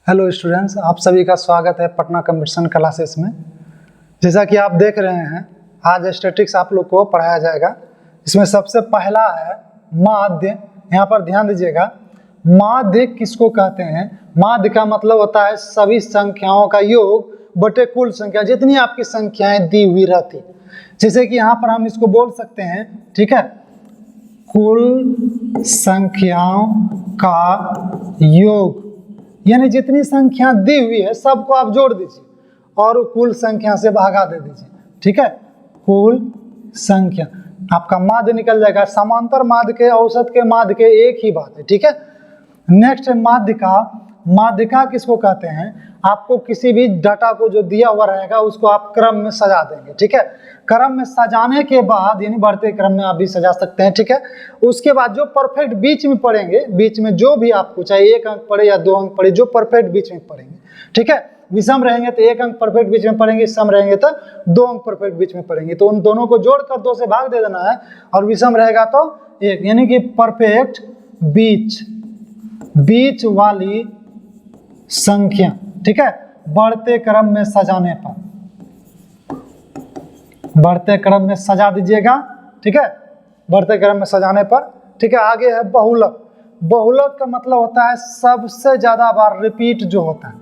Hello students, आप सभी का स्वागत है पटना कंपटीशन क्लासेस में। जैसा कि आप देख रहे हैं, आज स्टैटिक्स आप लोग को पढ़ाया जाएगा। इसमें सबसे पहला है माध्य। यहाँ पर ध्यान दीजिएगा, माध्य किसको कहते हैं। माध्य का मतलब होता है सभी संख्याओं का योग बटे कुल संख्या, जितनी आपकी संख्याएं दी हुई रहती। जैसे कि यहाँ पर हम इसको बोल सकते हैं, ठीक है, कुल संख्याओं का योग, यानी जितनी संख्या दी हुई है सबको आप जोड़ दीजिए और कुल संख्या से भागा दे दीजिए। ठीक है, कुल संख्या आपका माध्य निकल जाएगा। समांतर माध्य के औसत के माध्य के एक ही बात है। ठीक है, नेक्स्ट है माध्यिका। माध्यिका किसको कहते हैं, आपको किसी भी डाटा को जो दिया हुआ रहेगा उसको आप क्रम में सजा देंगे। ठीक है, क्रम में सजाने के बाद, यानी बढ़ते क्रम में आप भी सजा सकते हैं। ठीक है, उसके बाद जो परफेक्ट बीच में पढ़ेंगे, बीच में जो भी आपको चाहे 1 अंक पढ़े या 2 अंक पढ़े, जो परफेक्ट बीच में पढ़ेंगे। ठीक है, विषम रहेंगे तो 1 अंक परफेक्ट बीच में पढ़ेंगे, सम रहेंगे तो 2 अंक परफेक्ट बीच में पढ़ेंगे। तो उन दोनों को जोड़कर 2 से भाग दे देना है, और विषम रहेगा तो 1, यानी कि परफेक्ट बीच वाली संख्या। ठीक है, बढ़ते क्रम में सजाने पर, बढ़ते क्रम में सजा दीजिएगा। ठीक है, बढ़ते क्रम में सजाने पर। ठीक है, आगे है बहुलक। बहुलक का मतलब होता है सबसे ज्यादा बार रिपीट जो होता है,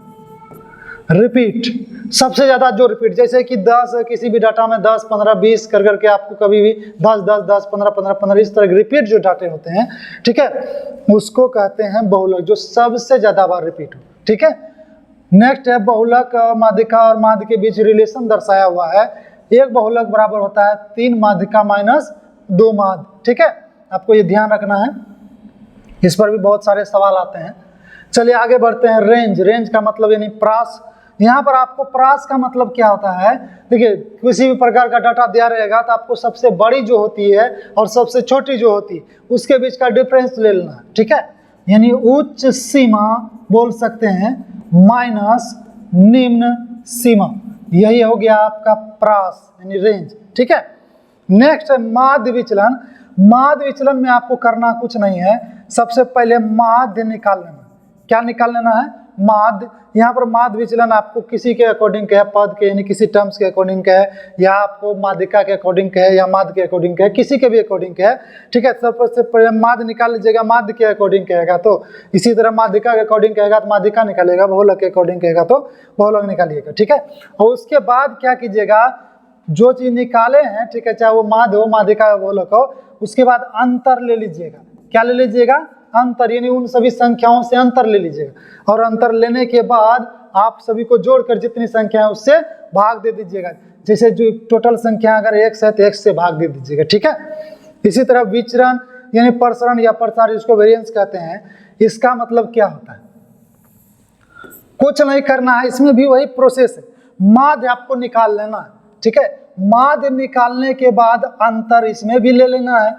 रिपीट सबसे ज्यादा जो रिपीट, जैसे कि 10 किसी भी डाटा में 10 15 20 कर करके आपको कभी भी 10 10 10 15 15 15 इस तरह के रिपीट जो डाटे होते हैं, ठीक है, उसको कहते हैं बहुलक, जो सबसे ज्यादा बार रिपीट हो। ठीक है, नेक्स्ट है बहुलक। माध्यिका और माध्य के बीच रिलेशन दर्शाया हुआ है। एक बहुलक बराबर होता है 3 माध्यिका माइनस 2 माध्य। ठीक है, आपको ये ध्यान रखना है, इस पर भी बहुत सारे सवाल आते हैं। चलिए आगे बढ़ते हैं। रेंज। रेंज का मतलब यानी प्रास। यहाँ पर आपको प्रास का मतलब क्या होता है, देखिए किसी भी प्रकार का डाटा दिया रहेगा तो आपको सबसे बड़ी जो होती है और सबसे छोटी जो होती है उसके बीच का डिफरेंस ले लेना है। ठीक है, यानी उच्च सीमा बोल सकते हैं माइनस निम्न सीमा, यही हो गया आपका प्रास यानी रेंज। ठीक है, नेक्स्ट है माध्य विचलन। माध्य विचलन में आपको करना कुछ नहीं है, सबसे पहले माध्य निकाल लेना। क्या निकाल लेना है, माध्य। यहाँ पर माध्य विचलन आपको किसी के अकॉर्डिंग का है, पद के यानी किसी टर्म्स के अकॉर्डिंग का है, या आपको माध्यिका के अकॉर्डिंग का है, या माध्य के अकॉर्डिंग का है, किसी के भी अकॉर्डिंग का है। ठीक है, सबसे पहले माध्य निकाल लीजिएगा। माध्य के अकॉर्डिंग कहेगा तो इसी तरह माध्यिका के अकॉर्डिंग कहेगा तो माध्यिका निकालेगा, बहुलक के अकॉर्डिंग कहेगा तो बहुलक निकालिएगा। ठीक है, और उसके बाद क्या कीजिएगा, जो चीज निकाले हैं, ठीक है, चाहे वो माध्य हो, माध्यिका हो, बहुलक हो, उसके बाद अंतर ले लीजिएगा। क्या ले लीजिएगा, अंतर, यानी उन सभी संख्याओं से अंतर ले लीजिएगा, और अंतर लेने के बाद आप सभी को जोड़कर जितनी संख्या है उससे भाग दे दीजिएगा। जैसे जो टोटल संख्या अगर x है तो x से भाग दे दीजिएगा। ठीक है, इसी तरह विचरण यानी प्रसरण या प्रसार, जिसको वेरिएंस कहते हैं, इसका मतलब क्या होता है, कुछ नहीं करना है, इसमें भी वही प्रोसेस है। माध्य आपको निकाल लेना है। ठीक है, माध्य निकालने के बाद अंतर इसमें भी ले लेना है।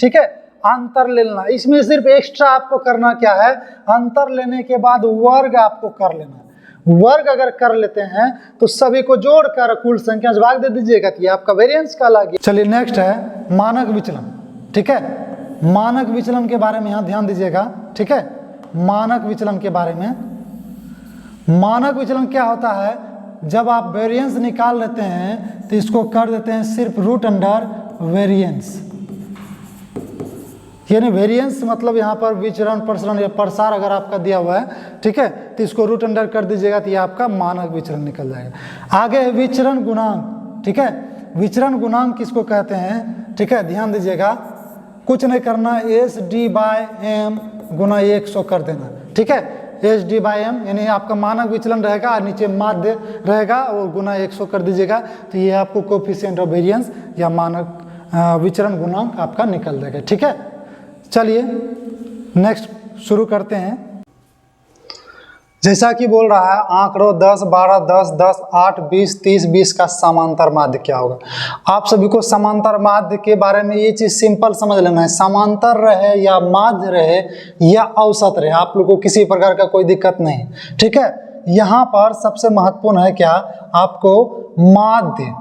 ठीक है, अंतर ले लेना, इसमें सिर्फ एक्स्ट्रा आपको करना क्या है, अंतर लेने के बाद वर्ग आपको कर लेना है। वर्ग अगर कर लेते हैं तो सभी को जोड़कर कुल संख्या से भाग दे दीजिएगा, तो ये आपका वेरिएंस का लग गया। चलिए नेक्स्ट है मानक विचलन। ठीक है, मानक विचलन के बारे में यहाँ ध्यान दीजिएगा। ठीक है, मानक विचलन के बारे में, मानक विचलन क्या होता है, जब आप वेरिएंस निकाल लेते हैं तो इसको कर देते हैं सिर्फ रूट अंडर वेरिएंस, यानी वेरिएंस मतलब यहाँ पर विचरण प्रसरण या प्रसार अगर आपका दिया हुआ है, ठीक है, तो इसको रूट अंडर कर दीजिएगा तो ये आपका मानक विचरण निकल जाएगा। आगे है विचरण गुणांक। ठीक है, विचरण गुणांक किसको कहते हैं, ठीक है, ध्यान दीजिएगा, कुछ नहीं करना, SD/m गुना 100 कर देना। ठीक है, SD/m यानी आपका मानक विचलन रहेगा और नीचे माध्य रहेगा, और गुना 100 कर दीजिएगा तो ये आपको कोफिशिएंट ऑफ वेरिएंस या मानक विचरण गुणांक आपका निकल जाएगा। ठीक है, चलिए नेक्स्ट शुरू करते हैं। जैसा कि बोल रहा है आंकड़ों 10 12 10 10 8 20 30 20 का समांतर माध्य क्या होगा। आप सभी को समांतर माध्य के बारे में ये चीज सिंपल समझ लेना है, समांतर रहे या माध्य रहे या औसत रहे, आप लोगों को किसी प्रकार का कोई दिक्कत नहीं। ठीक है, यहाँ पर सबसे महत्वपूर्ण है क्या, आपको माध्य,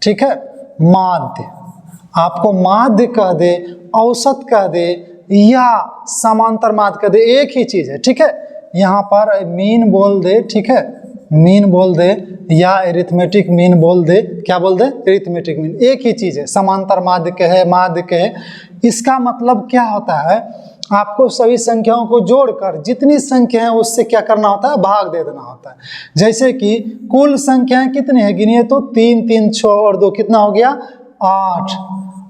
ठीक है, माध्य, आपको माध्य कह दे, औसत कह दे या समांतर माध्य कह दे, एक ही चीज है। ठीक है, यहाँ पर मीन बोल दे, ठीक है, मीन बोल दे या एरिथमेटिक मीन बोल दे, क्या बोल दे, एरिथमेटिक मीन, एक ही चीज़ है, समांतर माध्य कहे, माध्य कहे। इसका मतलब क्या होता है, आपको सभी संख्याओं को जोड़कर जितनी संख्या है उससे क्या करना होता है, भाग दे देना होता है। जैसे कि कुल संख्याएं कितनी है, गिनिए तो 3 3 6 और 2 कितना हो गया, 8।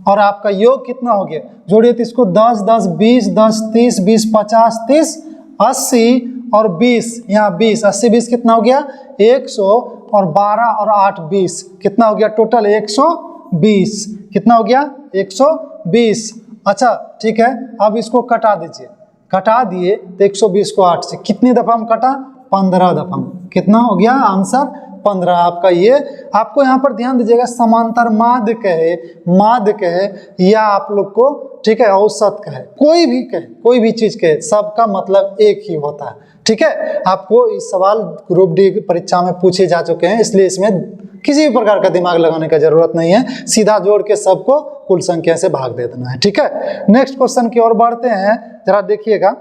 और आपका योग कितना हो गया, जोड़िए तो इसको 10 10 20 10 30 20 50 30 80 और 20, यहाँ 20 80 20 कितना हो गया 100 और 12 और 8 20 कितना हो गया टोटल 120, कितना हो गया 120। अच्छा ठीक है, अब इसको कटा दीजिए, कटा दिए तो 120 को 8 से कितनी दफ़ा हम कटा, 15 दफ़ा, कितना हो गया आंसर 15 आपका। ये आपको यहाँ पर ध्यान दीजिएगा, समांतर माध्य कहे, माध्य कहे या आप लोग को ठीक है औसत कहे, कोई भी कहे, कोई भी चीज़ कहे, सबका मतलब एक ही होता है। ठीक है, आपको इस सवाल ग्रुप डी परीक्षा में पूछे जा चुके हैं, इसलिए इसमें किसी भी प्रकार का दिमाग लगाने का जरूरत नहीं है, सीधा जोड़ के सबको कुल संख्या से भाग दे देना है। ठीक है, नेक्स्ट क्वेश्चन की ओर बढ़ते हैं, जरा देखिएगा।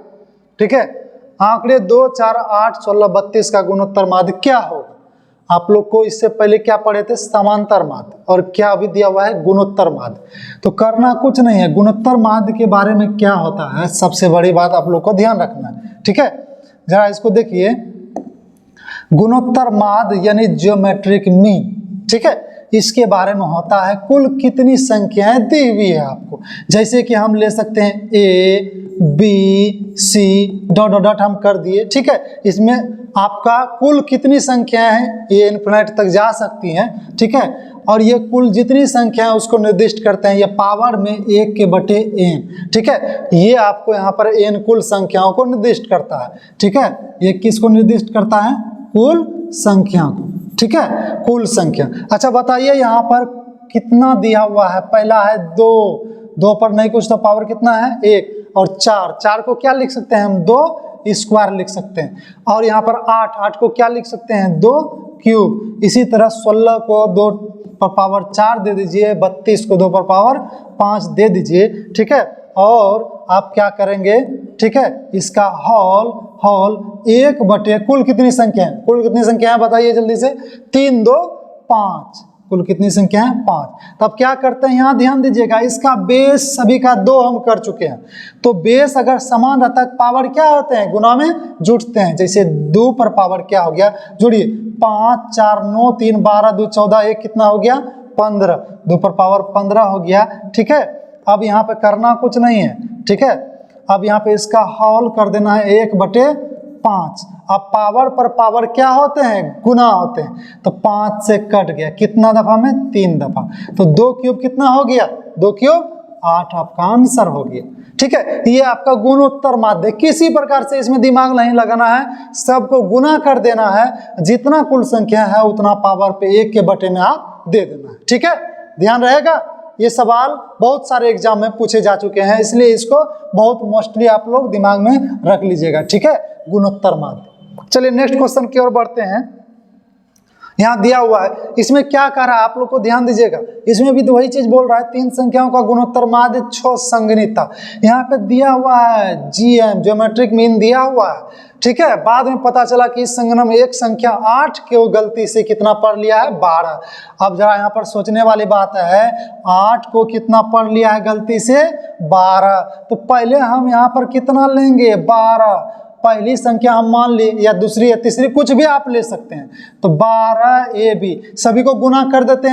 ठीक है, आंकड़े 2 4 8 16 32 का गुणोत्तर माध्य क्या होगा। आप लोग को इससे पहले क्या पढ़े थे, समांतर माध्य, और क्या अभी दिया हुआ है गुणोत्तर माध्य। तो करना कुछ नहीं है, गुणोत्तर माध्य के बारे में क्या होता है, सबसे बड़ी बात आप लोग को ध्यान रखना है। ठीक है, जरा इसको देखिए, गुणोत्तर माध्य यानी ज्योमेट्रिक मीन, ठीक है, इसके बारे में होता है कुल कितनी संख्याएं दी हुई है आपको। जैसे कि हम ले सकते हैं A B C dot dot dot हम कर दिए। ठीक है, इसमें आपका कुल कितनी संख्याएं हैं, ये इन्फिनिट तक जा सकती हैं। ठीक है, और ये कुल जितनी संख्या है उसको निर्दिष्ट करते हैं, ये पावर में 1 के बटे n। ठीक है, ये आपको यहाँ पर n कुल संख्याओं को निर्दिष्ट करता है। ठीक है, ये किसको निर्दिष्ट करता है, कुल संख्या को। ठीक है, कुल संख्या। अच्छा बताइए यहाँ पर कितना दिया हुआ है, पहला है 2, 2 पर नहीं कुछ तो पावर कितना है 1, और 4, 4 को क्या लिख सकते हैं हम 2 स्क्वायर लिख सकते हैं, और यहाँ पर 8, 8 को क्या लिख सकते हैं 2 क्यूब। इसी तरह 16 को 2 पर पावर 4 दे दीजिए, 32 को 2 पर पावर 5 दे दीजिए। ठीक है, और आप क्या करेंगे, ठीक है, इसका हॉल 1 बटे कुल कितनी संख्या है, कुल कितनी संख्या है बताइए जल्दी से, 3 2 5, कुल कितनी संख्या है 5। तब क्या करते हैं, यहाँ ध्यान दीजिएगा, इसका बेस सभी का 2 हम कर चुके हैं, तो बेस अगर समान रहता है पावर क्या होते हैं, गुना में जुटते हैं। जैसे 2 पर पावर क्या हो गया, जोड़िए 5 4 9 3 12 2 14 1 कितना हो गया 15, 2 पर पावर 15 हो गया। ठीक है, अब यहाँ पे करना कुछ नहीं है। ठीक है, अब यहाँ पे इसका हॉल कर देना है 1 बटे 5। अब पावर पर पावर क्या होते हैं, गुना होते हैं, तो 5 से कट गया, कितना दफा में 3 दफा, तो 2 क्यूब कितना हो गया, 2 क्यूब 8 आपका आंसर हो गया। ठीक है, ये आपका गुणोत्तर माध्य, किसी प्रकार से इसमें दिमाग नहीं लगाना है, सबको गुना कर देना है, जितना कुल संख्या है उतना पावर पे 1 के बटे में आप दे देना है। ठीक है, ध्यान रहेगा, ये सवाल बहुत सारे एग्जाम में पूछे जा चुके हैं, इसलिए इसको बहुत मोस्टली आप लोग दिमाग में रख लीजिएगा। ठीक है, गुणोत्तर माध्य। चलिए नेक्स्ट क्वेश्चन की ओर बढ़ते हैं। यहाँ दिया हुआ है, इसमें क्या कह रहा है आप लोग को ध्यान दीजिएगा, इसमें भी तो वही चीज बोल रहा है, 3 संख्याओं का गुणोत्तर माध्य 6 संगनिता। यहाँ पे दिया हुआ है जीएम, ज्योमेट्रिक मीन दिया हुआ है। ठीक है, बाद में पता चला कि इस संगन में एक संख्या 8 के गलती से कितना पढ़ लिया है 12। अब जरा यहाँ पर सोचने वाली बात है, 8 को कितना पढ़ लिया है गलती से 12, तो पहले हम यहाँ पर कितना लेंगे 12, पहली संख्या हम मान ली, या दूसरी या तीसरी कुछ भी आप ले सकते हैं, तो 12 AB सभी को गुना कर देते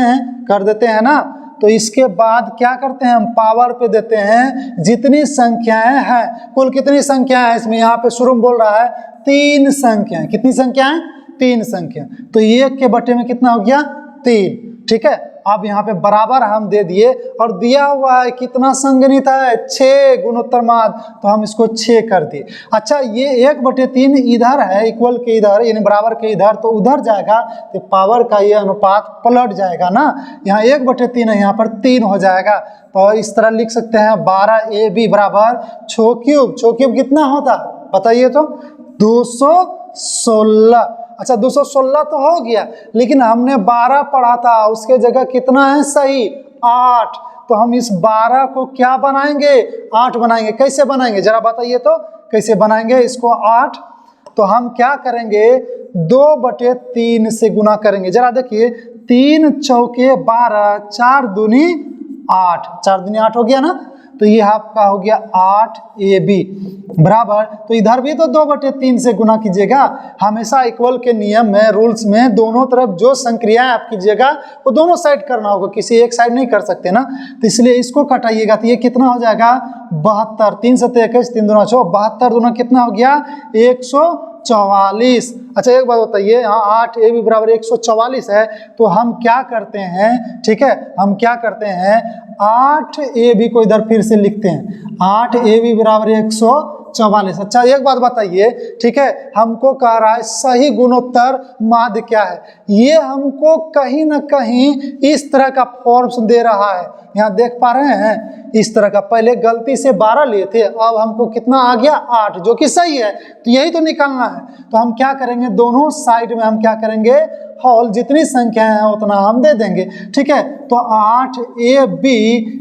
हैं ना। तो इसके बाद क्या करते हैं, हम पावर पे देते हैं जितनी संख्याएं हैं, कुल कितनी संख्याएं हैं इसमें, यहाँ पे शुरू में बोल रहा है 3 संख्याएं, कितनी संख्याएं 3 संख्या, तो 1 के बटे में कितना हो गया 3। ठीक है, अब यहाँ पे बराबर हम दे दिए, और दिया हुआ है कितना संगनित है 6 गुणोत्तर माध्य, तो हम इसको 6 कर दिए। अच्छा, ये 1/3 इधर है, इक्वल के इधर यानी बराबर के इधर, तो उधर जाएगा तो पावर का ये अनुपात पलट जाएगा ना, यहाँ 1/3 है, यहाँ पर 3 हो जाएगा। तो इस तरह लिख सकते हैं 12 AB बराबर 6 क्यूब, 6 क्यूब कितना होता बताइए तो 216। अच्छा 216 तो हो गया, लेकिन हमने 12 पढ़ा था, उसके जगह कितना है सही 8, तो हम इस 12 को क्या बनाएंगे 8 बनाएंगे। कैसे बनाएंगे जरा बताइए तो, कैसे बनाएंगे इसको 8, तो हम क्या करेंगे 2/3 से गुना करेंगे। जरा देखिए 3 चौके 12, 4 दूनी 8, 4 दूनी 8 हो गया ना, तो ये आपका हो गया 8AB बराबर। तो इधर भी तो 2/3 से गुना कीजिएगा। हमेशा इक्वल के नियम में, रूल्स में दोनों तरफ जो संक्रियाएं आप कीजिएगा वो दोनों साइड करना होगा, किसी एक साइड नहीं कर सकते ना। तो इसलिए इसको कटाइएगा तो ये कितना हो जाएगा 72, 3 से 21, 3 दूना 6, 72 दूना कितना हो गया 144। अच्छा एक बात बताइए, यहाँ 8AB बराबर 144 है, तो हम क्या करते हैं, ठीक है, हम क्या करते हैं 8AB को इधर फिर से लिखते हैं, 8AB बराबर 144। अच्छा एक बात बताइए, ठीक है, हमको कह रहा है सही गुणोत्तर माध्य क्या है। ये हमको कहीं ना कहीं इस तरह का फॉर्म्स दे रहा है, यहाँ देख पा रहे हैं इस तरह का। पहले गलती से 12 लिए थे, अब हमको कितना आ गया 8, जो कि सही है, तो यही तो निकालना है। तो हम क्या करेंगे दोनों साइड में हम क्या करेंगे हॉल जितनी संख्या है उतना हम दे देंगे, ठीक है। तो 8AB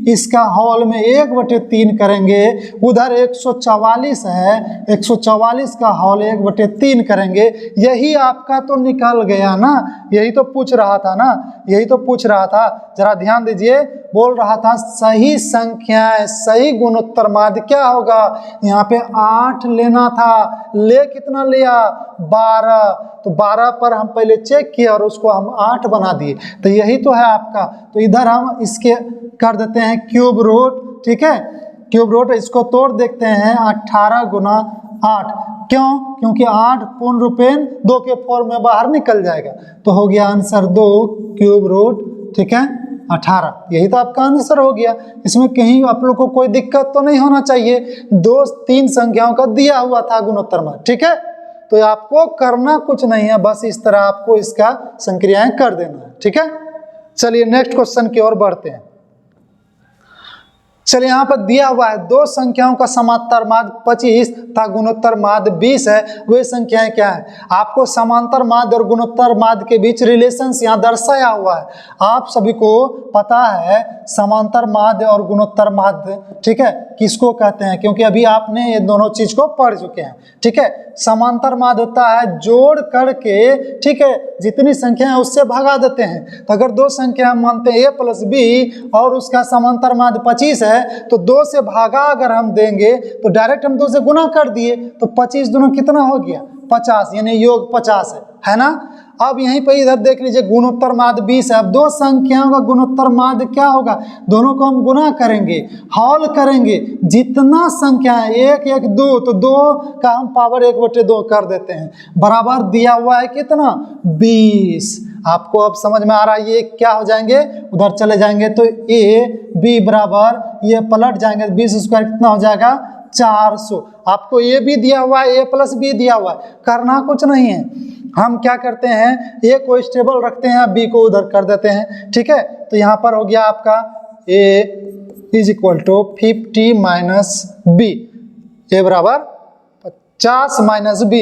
इसका हॉल में 1/3 करेंगे, उधर 144 है, 144 का हॉल 1/3 करेंगे। यही आपका तो निकल गया ना, यही तो पूछ रहा था ना, यही तो पूछ रहा था। जरा ध्यान दीजिए, बोल रहा था सही संख्याएं, सही गुणोत्तर माध्य क्या होगा। यहाँ पे 8 लेना था, ले कितना लिया 12, तो 12 पर हम पहले चेक किए और उसको हम 8 बना दिए, तो यही तो है आपका। तो इधर हम इसके कर देते हैं क्यूब रूट, ठीक है, क्यूब रूट। इसको तोड़ देखते हैं 18 गुना 8, क्यों, क्योंकि 8 पूर्ण रूपेण 2 के फॉर्म में बाहर निकल जाएगा, तो हो गया आंसर 2 क्यूब रूट, ठीक है 18। यही तो आपका आंसर हो गया। इसमें कहीं आप लोग को कोई दिक्कत तो नहीं होना चाहिए, 2-3 संख्याओं का दिया हुआ था गुणोत्तर माध्य, ठीक है। तो आपको करना कुछ नहीं है, बस इस तरह आपको इसका संक्रियाएं कर देना है, ठीक है। चलिए नेक्स्ट क्वेश्चन की ओर बढ़ते हैं। चलिए यहाँ पर दिया हुआ है दो संख्याओं का समांतर माध्य 25 तथा गुणोत्तर माध्य 20 है, वे संख्याएं क्या है। आपको समांतर माध्य और गुणोत्तर माध्य के बीच रिलेशंस यहाँ दर्शाया हुआ है। आप सभी को पता है समांतर माध्य और गुणोत्तर माध्य, ठीक है, किसको कहते हैं, क्योंकि अभी आपने ये दोनों चीज को पढ़ चुके हैं, ठीक है। समांतर माध्य होता है जोड़ करके, ठीक है, जितनी संख्या है उससे भगा देते हैं। तो अगर दो संख्या हम मानते हैं a + b और उसका समांतर माध्य 25 है, तो 2 से भागा अगर हम देंगे तो डायरेक्ट हम 2 से गुना कर दिए, तो 25 दोनों कितना हो गया 50, यानी योग 50 है ना। अब यहीं पर इधर देख लीजिए गुणोत्तर माध्य 20 है। अब दो संख्याओं का गुणोत्तर माध्य क्या होगा, दोनों को हम गुना करेंगे, हॉल करेंगे, जितना संख्या है 1, 1, 2, तो 2 का हम पावर 1/2 कर देते हैं, बराबर दिया हुआ है कितना 20। आपको अब समझ में आ रहा है ये क्या हो जाएंगे, उधर चले जाएंगे तो a b बराबर, ये पलट जाएंगे 20 स्क्वायर कितना हो जाएगा 400। आपको ये भी दिया हुआ है, a + b दिया हुआ है, करना कुछ नहीं है। हम क्या करते हैं a को स्टेबल रखते हैं, b को उधर कर देते हैं, ठीक है। तो यहाँ पर हो गया आपका a = 50 - b, a बराबर 50 - b।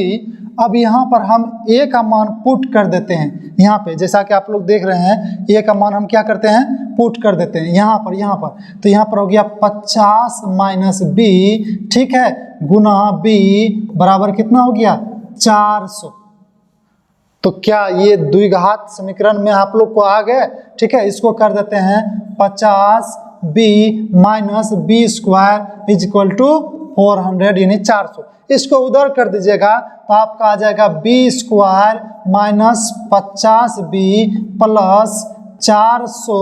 अब यहाँ पर हम a का मान पुट कर देते हैं, यहाँ पे जैसा कि आप लोग देख रहे हैं a का मान हम क्या करते हैं पुट कर देते हैं यहाँ पर। तो यहाँ पर हो गया 50 - b, ठीक है, गुना b बराबर कितना हो गया 400। तो क्या ये द्विघात समीकरण में आप लोग को आ गए, ठीक है। इसको कर देते हैं 50b - b² = 400 यानी 400। इसको उधर कर दीजिएगा तो आपका आ जाएगा b² - 50b + 400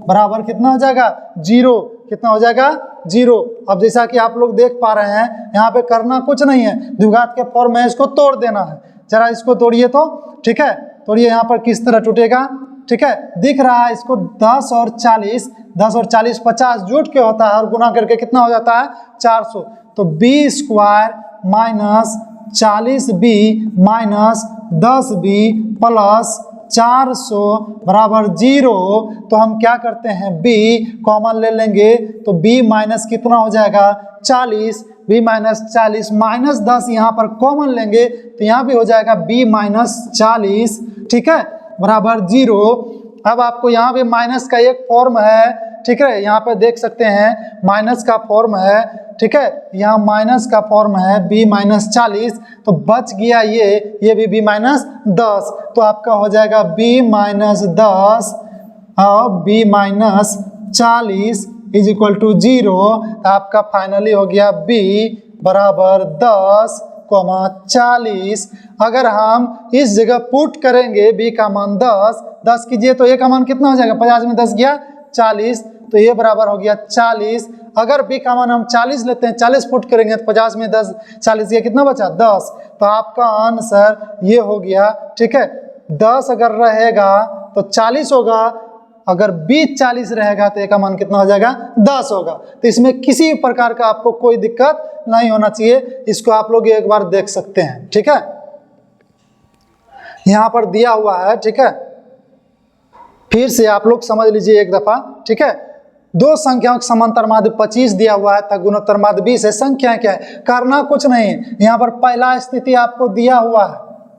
बराबर कितना हो जाएगा 0। कितना हो जाएगा 0। अब जैसा कि आप लोग देख पा रहे हैं यहाँ पे करना कुछ नहीं है, द्विघात के फॉर्म में इसको तोड़ देना है। जरा इसको तोड़िए तो, ठीक है, तोड़िए। यहाँ पर किस तरह टूटेगा, ठीक है, दिख रहा है इसको 10 और 40, 10 और 40 50 जुट के होता है और गुना करके कितना हो जाता है 400। तो b² - 40b - 10b + 400 बराबर 0। तो हम क्या करते हैं b कॉमन ले लेंगे, तो b माइनस कितना हो जाएगा 40, b - 40 - 10 यहाँ पर कॉमन लेंगे तो यहाँ भी हो जाएगा b - 40, ठीक है, बराबर 0। अब आपको यहाँ भी माइनस का एक फॉर्म है, ठीक है। यहाँ पे देख सकते हैं माइनस का फॉर्म है, ठीक है, यहाँ माइनस का फॉर्म है b माइनस 40, तो बच गया ये भी b माइनस 10, तो आपका हो जाएगा b माइनस 10 और b minus 40 is equal to 0। आपका फाइनली हो गया b बराबर 10,40। अगर हम इस जगह पुट करेंगे b का मान 10 कीजिए तो a का मान कितना हो जाएगा, 50 में 10 गया 40, तो ये बराबर हो गया 40। अगर b का मान हम 40 लेते हैं, 40 पुट करेंगे तो 50 में 10 40 गया, कितना बचा 10, तो आपका आंसर ये हो गया, ठीक है। 10 अगर रहेगा तो 40 होगा, अगर b 40 रहेगा तो a का मान कितना हो जाएगा 10 होगा। तो इसमें किसी प्रकार का आपको कोई दिक्कत नहीं होना चाहिए, इसको आप लोग एक बार देख सकते हैं, ठीक है। यहाँ पर दिया हुआ है, ठीक है, फिर से आप लोग समझ लीजिए एक दफा, ठीक है। दो संख्याओं का समांतर माध्य 25 दिया हुआ है तथा गुणोत्तर माध्य 20 है। संख्या क्या है, करना कुछ नहीं है, यहाँ पर पहला स्थिति आपको दिया हुआ है,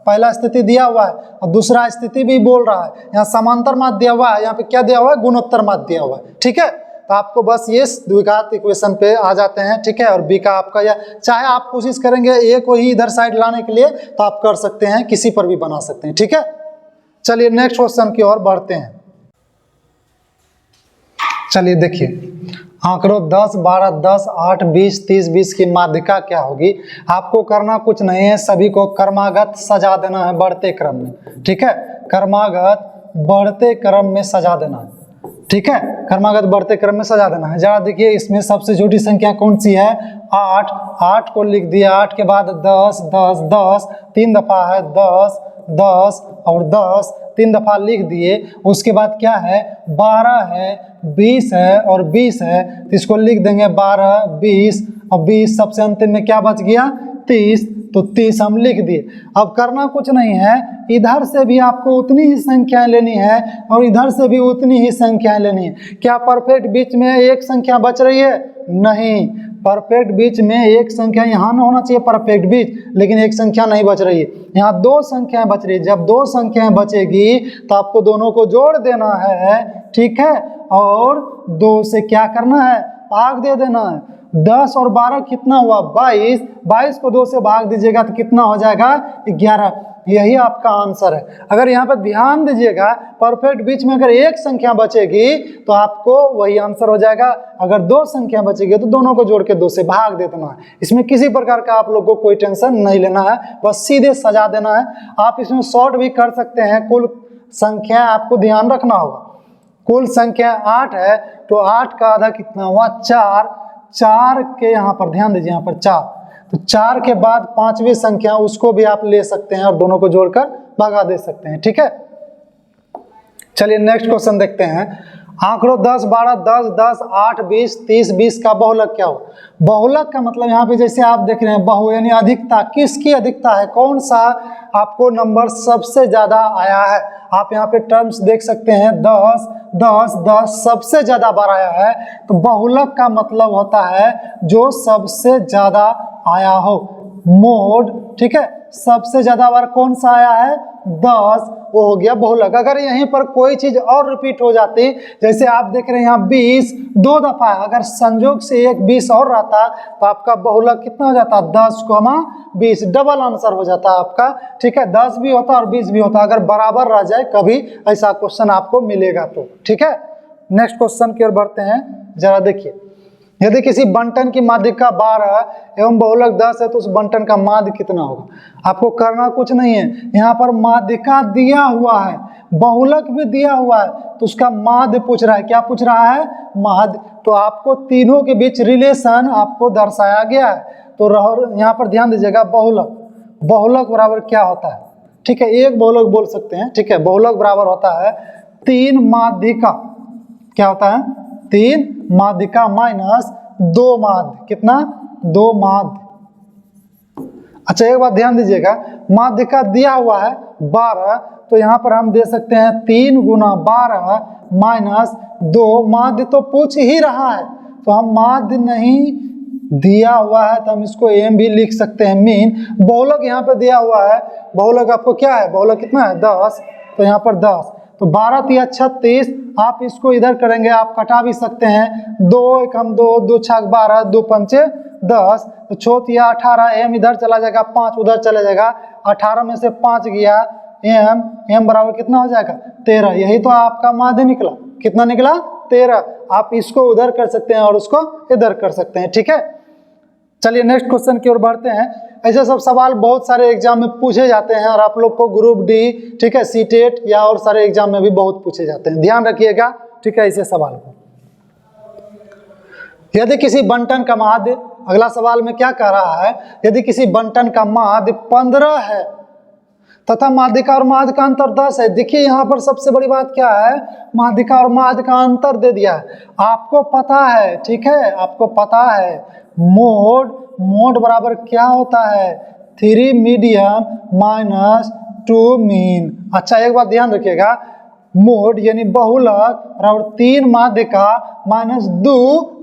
पहला स्थिति दिया हुआ है और दूसरा स्थिति भी बोल रहा है। यहाँ समांतर माध्य दिया हुआ है, यहाँ पे क्या दिया हुआ है, गुणोत्तर माध्य दिया हुआ है, ठीक है। तो आपको बस ये द्विघात इक्वेशन पे आ जाते हैं, ठीक है। और बी का आपका, या चाहे आप कोशिश करेंगे ए को ही इधर साइड लाने के लिए तो आप कर सकते हैं, किसी पर भी बना सकते हैं, ठीक है। चलिए नेक्स्ट क्वेश्चन की ओर बढ़ते हैं। चलिए देखिए, आंकड़ों 10, 12, 10, 8, 20, 30, 20 की माध्यिका क्या होगी। आपको करना कुछ नहीं है, सभी को क्रमागत सजा देना है बढ़ते क्रम में, ठीक है। क्रमागत बढ़ते क्रम में सजा देना है, ठीक है। क्रमागत बढ़ते क्रम में सजा देना है। जरा देखिए इसमें सबसे छोटी संख्या कौन सी है, 8, 8 को लिख दिया, 8 के बाद 10, 10, 10 3 दफा है, 10, 10 और 10 3 दफा लिख दिए। उसके बाद क्या है, 12 है, 20 है और 20 है, तो इसको लिख देंगे 12, 20 और 20, सबसे अंतिम में क्या बच गया 30, तो 30 हम लिख दिए। अब करना कुछ नहीं है, इधर से भी आपको उतनी ही संख्याएं लेनी है और इधर से भी उतनी ही संख्याएं लेनी है। क्या परफेक्ट बीच में एक संख्या बच रही है, नहीं, परफेक्ट बीच में एक संख्या यहाँ ना होना चाहिए परफेक्ट बीच, लेकिन एक संख्या नहीं बच रही है, यहाँ दो संख्याएं बच रही है। जब दो संख्याएं बचेगी तो आपको दोनों को जोड़ देना है, ठीक है, और 2 से क्या करना है, भाग दे देना है। 10 और 12 कितना हुआ, 22, 22 को 2 से भाग दीजिएगा तो कितना हो जाएगा 11, यही आपका आंसर है। अगर यहाँ पर ध्यान दीजिएगा, परफेक्ट बीच में अगर एक संख्या बचेगी तो आपको वही आंसर हो जाएगा, अगर 2 संख्या बचेगी तो दोनों को जोड़ के 2 से भाग दे देना है। इसमें किसी प्रकार का आप लोग को कोई टेंशन नहीं लेना है, बस सीधे सजा देना है। आप इसमें शॉर्ट भी कर सकते हैं, कुल संख्या आपको ध्यान रखना होगा। कुल संख्या 8 है तो 8 का आधा कितना हुआ 4, 4 के यहाँ पर ध्यान दीजिए, यहाँ पर 4, तो 4 के बाद 5वीं संख्या उसको भी आप ले सकते हैं और दोनों को जोड़कर भगा दे सकते हैं, ठीक है। चलिए नेक्स्ट क्वेश्चन देखते हैं। आंकड़ों 10, 12, 10, 10, 8, 20, 30, 20 का बहुलक क्या हो। बहुलक का मतलब यहाँ पे जैसे आप देख रहे हैं बहु यानी अधिकता, किसकी अधिकता है, कौन सा आपको नंबर सबसे ज्यादा आया है। आप यहाँ पे टर्म्स देख सकते हैं, 10, 10, 10 सबसे ज्यादा बार आया है, तो बहुलक का मतलब होता है जो सबसे ज्यादा आया हो। मोड, ठीक है, सबसे ज्यादा बार कौन सा आया है 10, वो हो गया बहुलक। अगर यहीं पर कोई चीज और रिपीट हो जाती, जैसे आप देख रहे हैं यहाँ 20 2 दफा है, अगर संयोग से एक 20 और रहता तो आपका बहुलक कितना हो जाता 10,20, डबल आंसर हो जाता आपका, ठीक है। 10 भी होता और 20 भी होता, अगर बराबर रह जाए कभी ऐसा क्वेश्चन आपको मिलेगा तो, ठीक है। नेक्स्ट क्वेश्चन की ओर बढ़ते हैं। जरा देखिए, यदि किसी बंटन की माध्यिका 12 एवं बहुलक 10 है तो उस बंटन का माध्य कितना होगा। आपको करना कुछ नहीं है, यहाँ पर माध्यिका दिया हुआ है, बहुलक भी दिया हुआ है, तो उसका माध्य पूछ रहा है। क्या पूछ रहा है, माध्य। तो आपको तीनों के बीच रिलेशन आपको दर्शाया गया है। तो यहाँ पर ध्यान दीजिएगा, बहुलक, बहुलक बराबर क्या होता है, ठीक है, एक बहुलक बोल सकते हैं, ठीक है। बहुलक बराबर होता है 3 माध्यिका, क्या होता है 3 माध्यिका माइनस 2 माध्य, कितना 2 माध्य। अच्छा एक बात ध्यान दीजिएगा, माध्यिका दिया हुआ है 12, तो यहाँ पर हम दे सकते हैं 3 गुना 12 माइनस 2, माध्य तो पूछ ही रहा है, तो हम माध्य नहीं दिया हुआ है तो हम इसको एम भी लिख सकते हैं, मीन। बहुलक यहाँ पे दिया हुआ है, बहुलक आपको क्या है, बहुलक कितना है 10, तो यहाँ पर 10, तो 12 तिया 36, आप इसको इधर करेंगे, आप कटा भी सकते हैं, 2 1 हम 2, 2 6 12, 2 पंचे 10, तो 6 तिया 18, m इधर चला जाएगा, 5 उधर चला जाएगा, 18 में से 5 गया, m बराबर कितना हो जाएगा 13। यही तो आपका माध्य निकला, कितना निकला 13। आप इसको उधर कर सकते हैं और उसको इधर कर सकते हैं, ठीक है। चलिए नेक्स्ट क्वेश्चन की ओर बढ़ते हैं। ऐसे सब सवाल बहुत सारे एग्जाम में पूछे जाते हैं और आप लोग को ग्रुप डी, ठीक है, सीटेट या और सारे एग्जाम में भी बहुत पूछे जाते हैं, ध्यान रखिएगा, ठीक है, ऐसे सवाल को। यदि किसी बंटन का माध्य, अगला सवाल में क्या कह रहा है, यदि किसी बंटन का माध्य 15 है तथा माध्यिका और माध्य का अंतर 10 है। देखिए यहाँ पर सबसे बड़ी बात क्या है, माध्यिका और माध्य का अंतर दे दिया है, आपको पता है, ठीक है, आपको पता है मोड बराबर क्या होता है 3 मीडियन माइनस 2 मीन। अच्छा एक बात ध्यान रखिएगा, मोड यानी बहुलक बराबर 3 माध्यिका माइनस 2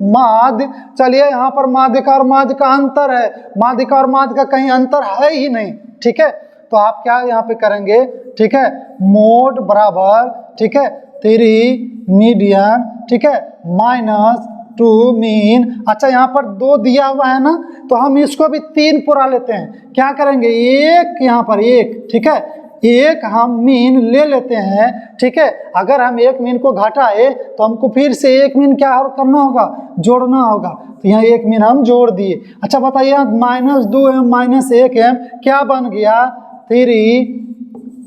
माध्य। चलिए यहाँ पर माध्यिका और माध्य का अंतर है, माध्यिका और माध्य का कहीं अंतर है ही नहीं, ठीक है, तो आप क्या यहाँ पे करेंगे, ठीक है, मोड बराबर, ठीक है, 3 मीडियन, ठीक है, माइनस 2 मीन। अच्छा यहाँ पर 2 दिया हुआ है ना, तो हम इसको भी 3 पुरा लेते हैं, क्या करेंगे, एक यहाँ पर एक, ठीक है, एक हम मीन ले लेते हैं, ठीक है। अगर हम एक मीन को घटाए तो हमको फिर से एक मीन क्या करना होगा, जोड़ना होगा, तो यहाँ एक मीन हम जोड़ दिए। अच्छा बताइए माइनस 2m माइनस 1m क्या बन गया, 3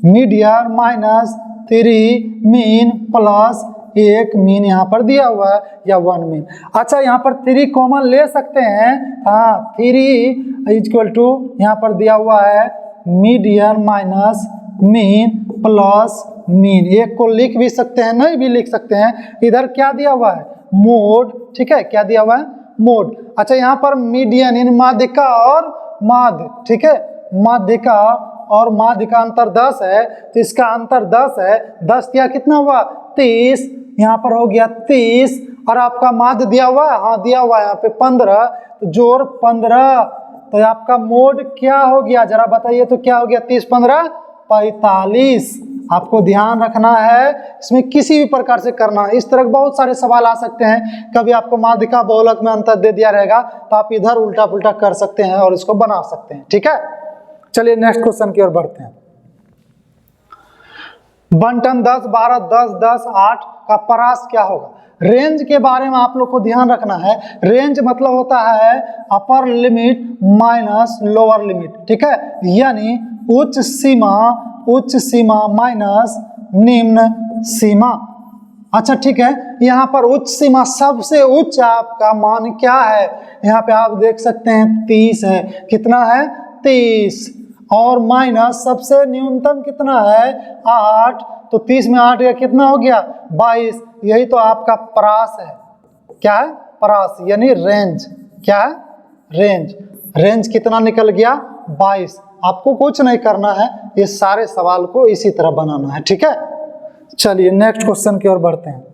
median minus 3 mean plus 1 mean यहाँ पर दिया हुआ है या 1 मीन। अच्छा यहाँ पर 3 कॉमन ले सकते हैं, हाँ 3 इक्वल टू यहाँ पर दिया हुआ है median minus mean plus mean, एक को लिख भी सकते हैं, नहीं भी लिख सकते हैं। इधर क्या दिया हुआ है मोड, ठीक है, क्या दिया हुआ है मोड। अच्छा यहाँ पर मीडियन इन माध्यिका और माध्य, ठीक है, माध्यिका और माध्य का अंतर 10 है, तो इसका अंतर 10 है, 10 दिया कितना हुआ 30, यहाँ पर हो गया 30, और आपका माध्य दिया हुआ है, हाँ दिया हुआ है यहाँ पे 15, तो जोड़ 15, तो आपका मोड क्या हो गया जरा बताइए, तो क्या हो गया 30 15 45। आपको ध्यान रखना है, इसमें किसी भी प्रकार से करना है, इस तरह बहुत सारे सवाल आ सकते हैं, कभी आपको माध्यिका बहुलक में अंतर दे दिया रहेगा तो आप इधर उल्टा पुल्टा कर सकते हैं और इसको बना सकते हैं, ठीक है। चलिए नेक्स्ट क्वेश्चन की ओर बढ़ते हैं। बंटन 10 12 10 10 8 का परास क्या होगा। रेंज के बारे में आप लोग को ध्यान रखना है, रेंज मतलब होता है upper limit minus lower limit, ठीक है, यानी उच्च सीमा माइनस निम्न सीमा। अच्छा ठीक है, यहाँ पर उच्च सीमा सबसे उच्च आपका मान क्या है, यहाँ पे आप देख सकते हैं 30 है, कितना है 30, और माइनस सबसे न्यूनतम कितना है 8, तो 30 में 8 या कितना हो गया 22। यही तो आपका परास है, क्या है परास यानी रेंज, क्या है रेंज, रेंज कितना निकल गया 22। आपको कुछ नहीं करना है, ये सारे सवाल को इसी तरह बनाना है, ठीक है। चलिए नेक्स्ट क्वेश्चन की ओर बढ़ते हैं।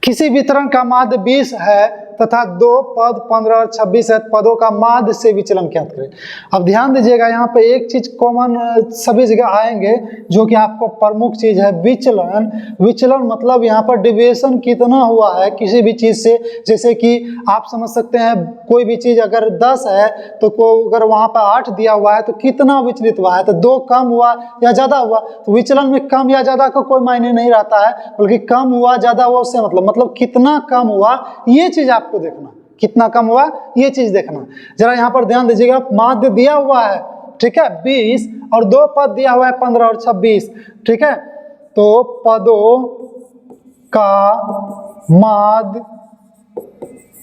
किसी वितरण का माध्य 20 है तथा 2 पद 15 और 26 है, पदों का माध्य से विचलन ज्ञात करें। अब ध्यान दीजिएगा, यहाँ पे एक चीज कॉमन सभी जगह आएंगे जो कि आपको प्रमुख चीज है विचलन। विचलन मतलब यहाँ पर डिविएशन कितना हुआ है किसी भी चीज से, जैसे कि आप समझ सकते हैं कोई भी चीज अगर 10 है तो अगर वहाँ पर 8 दिया हुआ है तो कितना विचलित हुआ है, तो 2 कम हुआ या ज्यादा हुआ। तो विचलन में कम या ज्यादा का कोई मायने नहीं रहता है, बल्कि कम हुआ ज्यादा हुआ उससे मतलब कितना कम हुआ ये चीज आपको देखना, कितना कम हुआ ये चीज देखना। जरा यहाँ पर ध्यान दीजिएगा, माध्य दिया हुआ है, ठीक है 20, और 2 पद दिया हुआ है 15 और 26, ठीक है, तो पदों का माध्य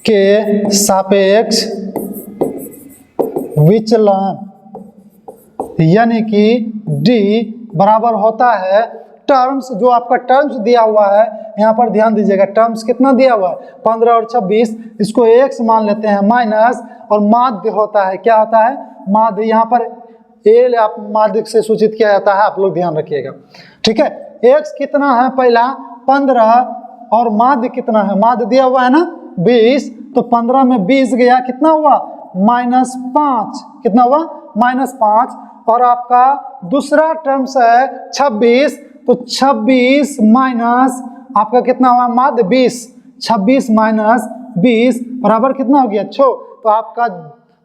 के सापेक्ष विचलन यानी कि D बराबर होता है टर्म्स, जो आपका टर्म्स दिया हुआ है, यहाँ पर ध्यान दीजिएगा टर्म्स कितना दिया हुआ है 15 और 26, इसको x मान लेते हैं माइनस, और माध्य होता है क्या होता है माध्य, यहाँ पर a आप माध्य से सूचित किया जाता है, आप लोग ध्यान रखिएगा, ठीक है। x कितना है पहला 15 और माध्य कितना है, माध्य दिया हुआ है ना 20, तो 15 में 20 गया कितना हुआ -5, कितना हुआ -5, और आपका दूसरा टर्म्स है 26, तो 26 माइनस आपका कितना हुआ माध्य 20, 26 माइनस 20 बराबर कितना हो गया 6। तो आपका